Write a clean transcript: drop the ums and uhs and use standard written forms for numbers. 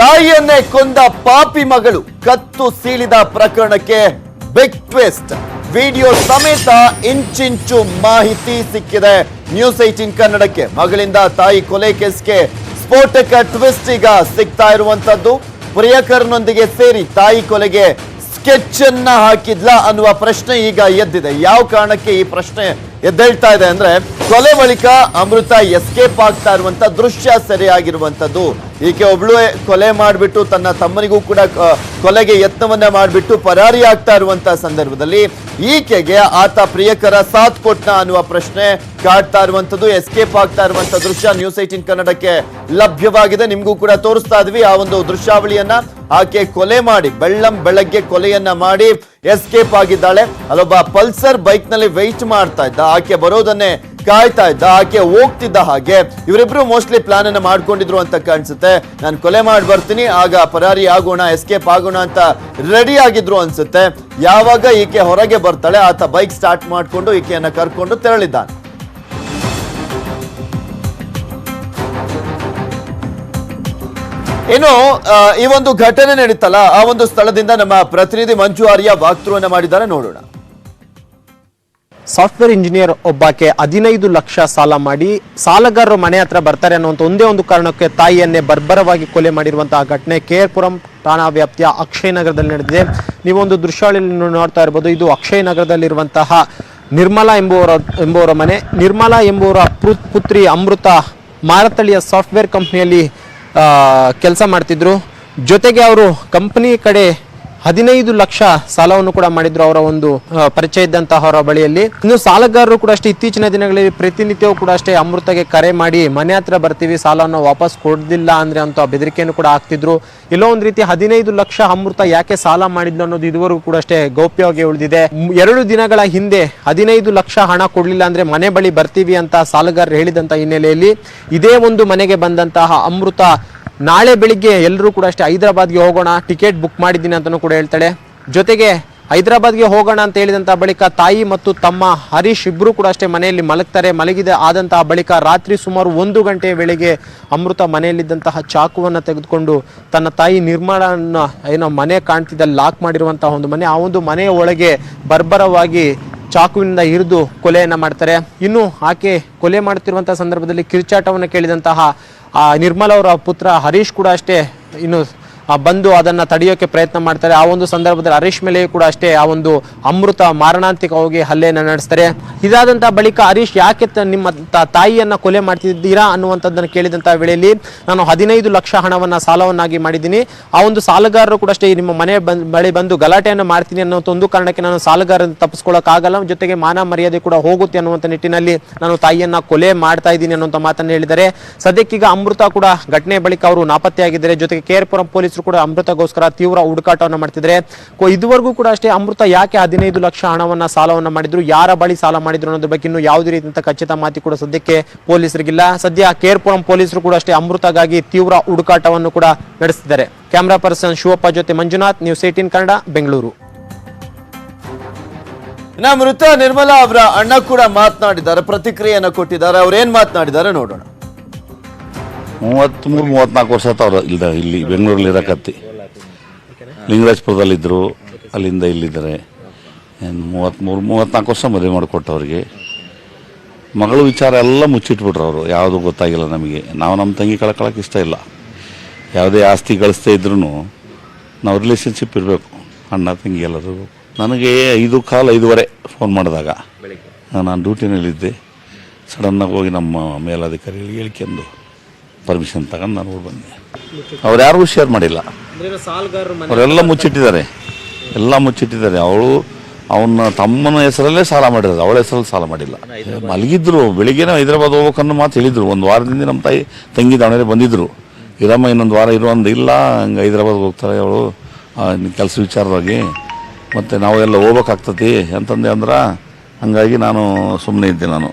ತಾಯಿಯನ್ನೇ ಕೊಂದ ಪಾಪಿ ಮಗಳು ಕತ್ತು ಸೀಳಿದ ಪ್ರಕರಣಕ್ಕೆ ಬಿಗ್ ಟ್ವಿಸ್ಟ್. ವಿಡಿಯೋ ಸಮೇತ ಇಂಚಿಂಚು ಮಾಹಿತಿ ಸಿಕ್ಕಿದೆ ನ್ಯೂಸ್ 18 ಕನ್ನಡಕ್ಕೆ. ಮಗಳಿಂದ ತಾಯಿ ಕೊಲೆ ಕೇಸ್ಗೆ ಸ್ಫೋಟಕ ಟ್ವಿಸ್ಟ್ ಈಗ ಸಿಗ್ತಾ ಇರುವಂತದ್ದು. ಪ್ರಿಯಕರನೊಂದಿಗೆ ಸೇರಿ ತಾಯಿ ಕೊಲೆಗೆ ಸ್ಕೆಚ್ ಅನ್ನ ಹಾಕಿದ್ಲ ಅನ್ನುವ ಪ್ರಶ್ನೆ ಈಗ ಎದ್ದಿದೆ. ಯಾವ ಕಾರಣಕ್ಕೆ ಈ ಪ್ರಶ್ನೆ ಎದ್ದೇಳ್ತಾ ಇದೆ ಅಂದ್ರೆ, ಕೊಲೆ ಬಳಿಕ ಅಮೃತ ಎಸ್ಕೇಪ್ ಆಗ್ತಾ ಇರುವಂತ ದೃಶ್ಯ ಸೆರೆಯಾಗಿರುವಂತದ್ದು. ಈಕೆ ಒಬ್ಳು ಕೊಲೆ ಮಾಡಿಬಿಟ್ಟು ತನ್ನ ತಮ್ಮನಿಗೂ ಕೂಡ ಕೊಲೆಗೆ ಯತ್ನವನ್ನ ಮಾಡಿಬಿಟ್ಟು ಪರಾರಿ ಆಗ್ತಾ ಇರುವಂತ ಸಂದರ್ಭದಲ್ಲಿ ಈಕೆಗೆ ಆತ ಪ್ರಿಯಕರ ಸಾಥ್ ಕೊಟ್ಟ ಅನ್ನುವ ಪ್ರಶ್ನೆ ಕಾಡ್ತಾ ಇರುವಂತದ್ದು. ಎಸ್ಕೇಪ್ ಆಗ್ತಾ ಇರುವಂತ ದೃಶ್ಯ ನ್ಯೂಸ್ 18 ಕನ್ನಡಕ್ಕೆ ಲಭ್ಯವಾಗಿದೆ. ನಿಮ್ಗೂ ಕೂಡ ತೋರಿಸ್ತಾ ಇದ್ವಿ ಆ ಒಂದು ದೃಶ್ಯಾವಳಿಯನ್ನ. ಆಕೆ ಕೊಲೆ ಮಾಡಿ ಬೆಳಗ್ಗೆ ಕೊಲೆಯನ್ನ ಮಾಡಿ ಎಸ್ಕೇಪ್ ಆಗಿದ್ದಾಳೆ. ಅಲ್ಲೊಬ್ಬ ಪಲ್ಸರ್ ಬೈಕ್ ನಲ್ಲಿ ವೆಯ್ಟ್ ಮಾಡ್ತಾ ಇದ್ದ, ಆಕೆ ಬರೋದನ್ನೇ ಕಾಯ್ತಾ ಇದ್ದ. ಆಕೆ ಹೋಗ್ತಿದ್ದ ಹಾಗೆ ಇವರಿಬ್ರು ಮೋಸ್ಟ್ಲಿ ಪ್ಲಾನ್ ಅನ್ನ ಮಾಡ್ಕೊಂಡಿದ್ರು ಅಂತ ಕಾಣಿಸುತ್ತೆ. ನಾನು ಕೊಲೆ ಮಾಡಿ ಬರ್ತೀನಿ, ಆಗ ಪರಾರಿ ಆಗೋಣ, ಎಸ್ಕೇಪ್ ಆಗೋಣ ಅಂತ ರೆಡಿ ಆಗಿದ್ರು ಅನ್ಸುತ್ತೆ. ಯಾವಾಗ ಈಕೆ ಹೊರಗೆ ಬರ್ತಾಳೆ, ಆತ ಬೈಕ್ ಸ್ಟಾರ್ಟ್ ಮಾಡ್ಕೊಂಡು ಈಕೆಯನ್ನ ಕರ್ಕೊಂಡು ತೆರಳಿದ್ದಾನೆ. ಇನ್ನು ಈ ಒಂದು ಘಟನೆ ನಡೀತಲ್ಲ, ಆ ಒಂದು ಸ್ಥಳದಿಂದ ನಮ್ಮ ಪ್ರತಿನಿಧಿ ಮಂಜು ಆರ್ಯ ವಾಕ್ಥ್ರೂವನ್ನ ಮಾಡಿದ್ದಾರೆ, ನೋಡೋಣ. ಸಾಫ್ಟ್ವೇರ್ ಇಂಜಿನಿಯರ್ ಒಬ್ಬಾಕೆ 15 ಲಕ್ಷ ಸಾಲ ಮಾಡಿ ಸಾಲಗಾರರು ಮನೆ ಹತ್ರ ಬರ್ತಾರೆ ಅನ್ನುವಂಥ ಒಂದೇ ಒಂದು ಕಾರಣಕ್ಕೆ ತಾಯಿಯನ್ನೇ ಬರ್ಬರವಾಗಿ ಕೊಲೆ ಮಾಡಿರುವಂತಹ ಘಟನೆ KR-ಪುರಂ ಠಾಣಾ ವ್ಯಾಪ್ತಿಯ ಅಕ್ಷಯ್ ನಗರದಲ್ಲಿ ನಡೆದಿದೆ. ನೀವೊಂದು ದೃಶ್ಯಾವಳಿಯನ್ನು ನೋಡ್ತಾ ಇರಬಹುದು. ಇದು ಅಕ್ಷಯ್ ನಗರದಲ್ಲಿರುವಂತಹ ನಿರ್ಮಲಾ ಎಂಬುವರ ಮನೆ. ನಿರ್ಮಲಾ ಎಂಬುವರ ಪುತ್ರಿ ಅಮೃತ ಮಾರತಳಿಯ ಸಾಫ್ಟ್ವೇರ್ ಕಂಪ್ನಿಯಲ್ಲಿ ಕೆಲಸ ಮಾಡ್ತಿದ್ರು. ಜೊತೆಗೆ ಅವರು ಕಂಪನಿ ಕಡೆ 15 ಲಕ್ಷ ಸಾಲವನ್ನು ಕೂಡ ಮಾಡಿದ್ರು ಅವರ ಒಂದು ಪರಿಚಯ ಇದ್ದಂತಹ ಬಳಿಯಲ್ಲಿ. ಇನ್ನು ಸಾಲಗಾರರು ಕೂಡ ಅಷ್ಟೇ ಇತ್ತೀಚಿನ ದಿನಗಳಲ್ಲಿ ಪ್ರತಿನಿತ್ಯವೂ ಕೂಡ ಅಷ್ಟೇ ಅಮೃತಗೆ ಕರೆ ಮಾಡಿ ಮನೆ ಹತ್ರ ಬರ್ತೀವಿ, ಸಾಲವನ್ನು ವಾಪಸ್ ಕೊಡಲಿಲ್ಲ ಅಂದ್ರೆ ಅಂತ ಬೆದರಿಕೆಯನ್ನು ಕೂಡ ಹಾಕ್ತಿದ್ರು. ಎಲ್ಲೋ ಒಂದು ರೀತಿ 15 ಲಕ್ಷ ಅಮೃತ ಯಾಕೆ ಸಾಲ ಮಾಡಿದ್ಲು ಅನ್ನೋದು ಇದುವರೆಗೂ ಕೂಡ ಅಷ್ಟೇ ಗೌಪ್ಯವಾಗಿ ಉಳಿದಿದೆ. 2 ದಿನಗಳ ಹಿಂದೆ 15 ಲಕ್ಷ ಹಣ ಕೊಡ್ಲಿಲ್ಲ ಅಂದ್ರೆ ಮನೆ ಬಳಿ ಬರ್ತೀವಿ ಅಂತ ಸಾಲಗಾರರು ಹೇಳಿದಂತ ಹಿನ್ನೆಲೆಯಲ್ಲಿ ಇದೇ ಒಂದು ಮನೆಗೆ ಬಂದಂತಹ ಅಮೃತ ನಾಳೆ ಬೆಳಿಗ್ಗೆ ಎಲ್ಲರೂ ಕೂಡ ಅಷ್ಟೇ ಹೈದರಾಬಾದ್ಗೆ ಹೋಗೋಣ, ಟಿಕೆಟ್ ಬುಕ್ ಮಾಡಿದ್ದೀನಿ ಅಂತಲೂ ಕೂಡ ಹೇಳ್ತಾಳೆ. ಜೊತೆಗೆ ಹೈದರಾಬಾದ್ಗೆ ಹೋಗೋಣ ಅಂತ ಹೇಳಿದಂತಹ ಬಳಿಕ ತಾಯಿ ಮತ್ತು ತಮ್ಮ ಹರೀಶ್ ಇಬ್ಬರು ಕೂಡ ಅಷ್ಟೇ ಮನೆಯಲ್ಲಿ ಮಲಗ್ತಾರೆ. ಮಲಗಿದೆ ಆದಂತಹ ಬಳಿಕ ರಾತ್ರಿ ಸುಮಾರು 1 ಗಂಟೆಯ ವೇಳೆಗೆ ಅಮೃತ ಮನೆಯಲ್ಲಿದ್ದಂತಹ ಚಾಕುವನ್ನು ತೆಗೆದುಕೊಂಡು ತನ್ನ ತಾಯಿ ನಿರ್ಮಲನ ಏನೋ ಮನೆ ಕಾಣ್ತಿದ್ದ ಲಾಕ್ ಮಾಡಿರುವಂತಹ ಒಂದು ಮನೆ, ಆ ಒಂದು ಮನೆಯ ಒಳಗೆ ಬರ್ಬರವಾಗಿ ಚಾಕುವಿನಿಂದ ಹಿರಿದು ಕೊಲೆಯನ್ನು ಮಾಡ್ತಾರೆ. ಇನ್ನು ಆಕೆ ಕೊಲೆ ಮಾಡ್ತಿರುವಂತಹ ಸಂದರ್ಭದಲ್ಲಿ ಕಿರ್ಚಾಟವನ್ನು ಕೇಳಿದಂತಹ ನಿರ್ಮಲ ಅವರ ಪುತ್ರ ಹರೀಶ್ ಕೂಡ ಅಷ್ಟೇ ಇನ್ನು ಬಂದು ಅದನ್ನು ತಡೆಯೋಕೆ ಪ್ರಯತ್ನ ಮಾಡ್ತಾರೆ. ಆ ಒಂದು ಸಂದರ್ಭದಲ್ಲಿ ಹರೀಶ್ ಮೇಲೆಯೂ ಕೂಡ ಅಷ್ಟೇ ಆ ಒಂದು ಅಮೃತ ಮಾರಣಾಂತಿಕವಾಗಿ ಹಲ್ಲೆಯನ್ನು ನಡೆಸ್ತಾರೆ. ಇದಾದಂತಹ ಬಳಿಕ ಹರೀಶ್ ಯಾಕೆ ನಿಮ್ಮ ತಾಯಿಯನ್ನ ಕೊಲೆ ಮಾಡ್ತಿದ್ದೀರಾ ಅನ್ನುವಂಥದ್ದನ್ನು ಕೇಳಿದಂತಹ ವೇಳೆಯಲ್ಲಿ ನಾನು 15 ಲಕ್ಷ ಹಣವನ್ನು ಸಾಲವನ್ನಾಗಿ ಮಾಡಿದ್ದೀನಿ, ಆ ಒಂದು ಸಾಲಗಾರರು ಕೂಡ ಅಷ್ಟೇ ನಿಮ್ಮ ಮನೆ ಬಳಿ ಬಂದು ಗಲಾಟೆಯನ್ನು ಮಾಡ್ತೀನಿ ಅನ್ನೋ ಒಂದು ಕಾರಣಕ್ಕೆ ನಾನು ಸಾಲಗಾರರನ್ನು ತಪ್ಪಿಸ್ಕೊಳ್ಳೋಕ್ಕಾಗಲ್ಲ, ಜೊತೆಗೆ ಮಾನ ಮರ್ಯಾದೆ ಕೂಡ ಹೋಗುತ್ತೆ ಅನ್ನುವಂಥ ನಿಟ್ಟಿನಲ್ಲಿ ನಾನು ತಾಯಿಯನ್ನ ಕೊಲೆ ಮಾಡ್ತಾ ಇದ್ದೀನಿ ಅನ್ನುವಂಥ ಮಾತನ್ನು ಹೇಳಿದ್ದಾರೆ. ಸದ್ಯಕ್ಕೀಗ ಅಮೃತ ಕೂಡ ಘಟನೆ ಬಳಿಕ ಅವರು ನಾಪತ್ತೆಯಾಗಿದ್ದಾರೆ. ಜೊತೆಗೆ KR-ಪುರಂ ಪೊಲೀಸರು ಕೂಡ ಅಮೃತಗೋಸ್ಕರ ತೀವ್ರ ಹುಡುಕಾಟವನ್ನು ಮಾಡ್ತಿದ್ದಾರೆ. ಇದುವರೆಗೂ ಕೂಡ ಅಷ್ಟೇ ಅಮೃತ ಯಾಕೆ 15 ಲಕ್ಷ ಹಣವನ್ನ ಸಾಲವನ್ನ ಮಾಡಿದ್ರು, ಯಾರ ಬಳಿ ಸಾಲ ಮಾಡಿದ್ರು ಅನ್ನೋದ್ರ ಬಗ್ಗೆ ಇನ್ನು ಯಾವುದೇ ರೀತಿಯ ಖಚಿತ ಮಾಹಿತಿ ಕೂಡ ಸದ್ಯಕ್ಕೆ ಪೊಲೀಸರಿಗಿಲ್ಲ. ಸದ್ಯ KR-ಪುರಂ ಪೊಲೀಸರು ಕೂಡ ಅಷ್ಟೇ ಅಮೃತಗಾಗಿ ತೀವ್ರ ಹುಡುಕಾಟವನ್ನು ಕೂಡ ನಡೆಸಿದ್ದಾರೆ. ಕ್ಯಾಮರಾ ಪರ್ಸನ್ ಶಿವಪ್ಪ ಜೊತೆ ಮಂಜುನಾಥ್, ನ್ಯೂಸ್ 18 ಕನ್ನಡ, ಬೆಂಗಳೂರು. ಮೃತ ನಿರ್ಮಲಾ ಅವರ ಅಣ್ಣ ಕೂಡ ಮಾತನಾಡಿದ್ದಾರೆ, ಪ್ರತಿಕ್ರಿಯೆಯನ್ನು ಕೊಟ್ಟಿದ್ದಾರೆ. ಅವ್ರೇನ್ ಮಾತನಾಡಿದ್ದಾರೆ ನೋಡೋಣ. 33-34 ವರ್ಷ ಆಯ್ತು ಅವರು ಇಲ್ಲಿ ಬೆಂಗಳೂರಲ್ಲಿ ಇರಕತ್ತಿ. ಲಿಂಗರಾಜಪುರದಲ್ಲಿದ್ದರು, ಅಲ್ಲಿಂದ ಇಲ್ಲಿದ್ದಾರೆ. 33-34 ವರ್ಷ ಮದುವೆ ಮಾಡಿಕೊಟ್ಟು ಅವ್ರಿಗೆ. ಮಗಳು ವಿಚಾರ ಎಲ್ಲ ಮುಚ್ಚಿಟ್ಬಿಟ್ರು ಅವರು, ಯಾವುದು ಗೊತ್ತಾಗಿಲ್ಲ ನಮಗೆ. ನಾವು ನಮ್ಮ ತಂಗಿ ಕಳ್ಕೊಳ್ಳೋಕೆ ಇಷ್ಟ ಇಲ್ಲ. ಯಾವುದೇ ಆಸ್ತಿ ಗಳಿಸ್ತಾ ಇದ್ರೂ ನಾವು ರಿಲೇಷನ್ಶಿಪ್ ಇರಬೇಕು, ಅಣ್ಣ ತಂಗಿ ಎಲ್ಲರೂ. ನನಗೆ 5:15 ಫೋನ್ ಮಾಡಿದಾಗ ನಾನು ಡ್ಯೂಟಿನಲ್ಲಿದ್ದೆ. ಸಡನ್ನಾಗಿ ಹೋಗಿ ನಮ್ಮ ಮೇಲಾಧಿಕಾರಿಗಳಿಗೆ ಹೇಳ್ಕೊಂಡು ಪರ್ಮಿಷನ್ ತಗೊಂಡು ನಾನು ಊರು ಬಂದೆ. ಅವ್ರು ಯಾರಿಗೂ ಶೇರ್ ಮಾಡಿಲ್ಲ, ಅವರೆಲ್ಲ ಮುಚ್ಚಿಟ್ಟಿದ್ದಾರೆ, ಎಲ್ಲ ಮುಚ್ಚಿಟ್ಟಿದ್ದಾರೆ. ಅವನ ತಮ್ಮನ ಹೆಸರಲ್ಲೇ ಸಾಲ ಮಾಡಿರೋದು, ಅವಳ ಹೆಸರಲ್ಲಿ ಸಾಲ ಮಾಡಿಲ್ಲ. ಮಲಗಿದ್ರು, ಬೆಳಿಗ್ಗೆನೇ ಹೈದರಾಬಾದ್ ಹೋಗ್ಬೇಕನ್ನೋ ಮಾತು ಹೇಳಿದ್ರು. ಒಂದು ವಾರದಿಂದ ನಮ್ಮ ತಂಗಿ ದಾವಣಗೆರೆ ಬಂದಿದ್ರು, ಇರಮ್ಮ ಇನ್ನೊಂದು ವಾರ ಇರುವಂದು. ಇಲ್ಲ, ಹಂಗೆ ಹೈದರಾಬಾದ್ಗೆ ಹೋಗ್ತಾರೆ ಅವಳು ಕೆಲಸ ವಿಚಾರವಾಗಿ, ಮತ್ತು ನಾವು ಎಲ್ಲ ಹೋಗ್ಬೇಕಾಗ್ತತಿ ಅಂತಂದೆ ಅಂದ್ರೆ, ಹಂಗಾಗಿ ನಾನು ಸುಮ್ಮನೆ ಇದ್ದೆ. ನಾನು